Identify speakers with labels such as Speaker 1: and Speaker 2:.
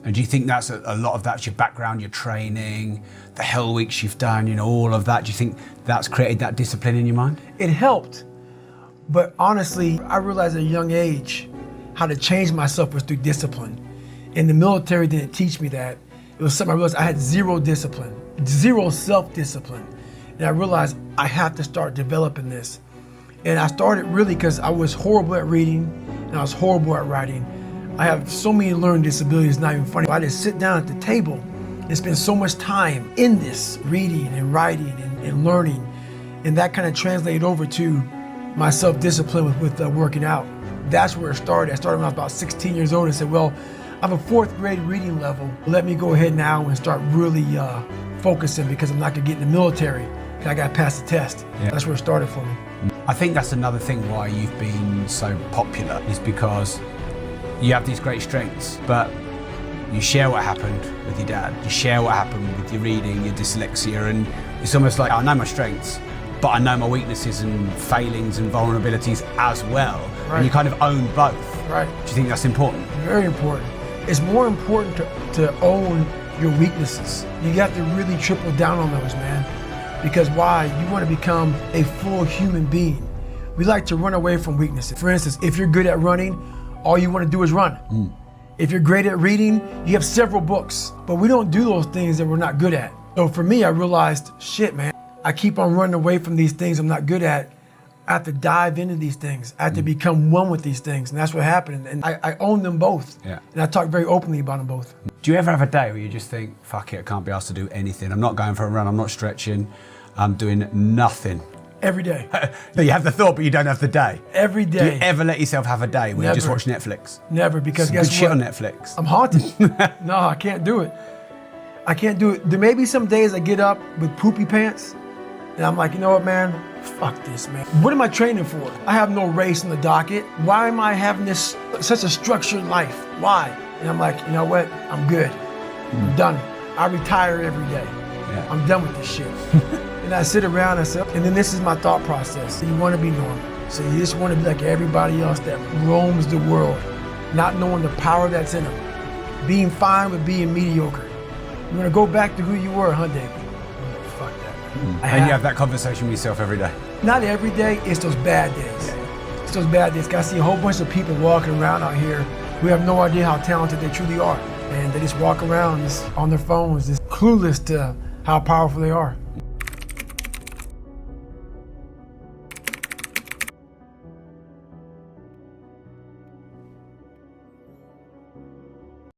Speaker 1: And do you think that's a lot of that's your background, your training, the hell weeks you've done, you know, all of that? Do you think that's created that discipline in your mind?
Speaker 2: It helped, but honestly, I realized at a young age how to change myself was through discipline. And the military didn't teach me that. It was something I realized I had zero discipline, zero self-discipline. And I realized I have to start developing this. And I started really because I was horrible at reading and I was horrible at writing. I have so many learning disabilities, it's not even funny. I just sit down at the table and spend so much time in this, reading and writing and learning. And that kind of translated over to my self-discipline with working out. That's where it started. I started when I was about 16 years old and said, well, I'm a 4th grade reading level. Let me go ahead now and start really focusing because I'm not gonna get in the military. I gotta pass the test. Yeah. That's where it started for me.
Speaker 1: I think that's another thing why you've been so popular is because you have these great strengths, but you share what happened with your dad. You share what happened with your reading, your dyslexia, and it's almost like I know my strengths, but I know my weaknesses and failings and vulnerabilities as well. Right. And you kind of own both.
Speaker 2: Right.
Speaker 1: Do you think that's important?
Speaker 2: Very important. It's more important to own your weaknesses. You have to really triple down on those, man. Because why? You want to become a full human being. We like to run away from weaknesses. For instance, if you're good at running, all you want to do is run. If you're great at reading, you have several books. But we don't do those things that we're not good at. So for me, I realized, shit, man, I keep on running away from these things I'm not good at. I have to dive into these things. I have to become one with these things. And that's what happened. And I own them both. Yeah. And I talk very openly about them both.
Speaker 1: Do you ever have a day where you just think, fuck it, I can't be asked to do anything. I'm not going for a run, I'm not stretching, I'm doing nothing.
Speaker 2: Every day.
Speaker 1: No, you have the thought, but you don't have the day.
Speaker 2: Every day.
Speaker 1: Do you ever let yourself have a day where you just watch Netflix?
Speaker 2: Never, because
Speaker 1: Some
Speaker 2: guess
Speaker 1: good
Speaker 2: what?
Speaker 1: Shit on Netflix.
Speaker 2: I'm haunted. No, I can't do it. I can't do it. There may be some days I get up with poopy pants, and I'm like, you know what, man? Fuck this, man. What am I training for? I have no race on the docket. Why am I having this such a structured life? Why? And I'm like, you know what? I'm good. I'm done. I retire every day. Yeah. I'm done with this shit. And I sit around and say, and then this is my thought process. You want to be normal. So you just want to be like everybody else that roams the world, not knowing the power that's in them. Being fine with being mediocre. You want to go back to who you were, huh, David? Fuck that, man.
Speaker 1: And you have that conversation with yourself every day?
Speaker 2: Not every day, it's those bad days. Yeah. It's those bad days. I see a whole bunch of people walking around out here who have no idea how talented they truly are. And they just walk around just on their phones, just clueless to how powerful they are.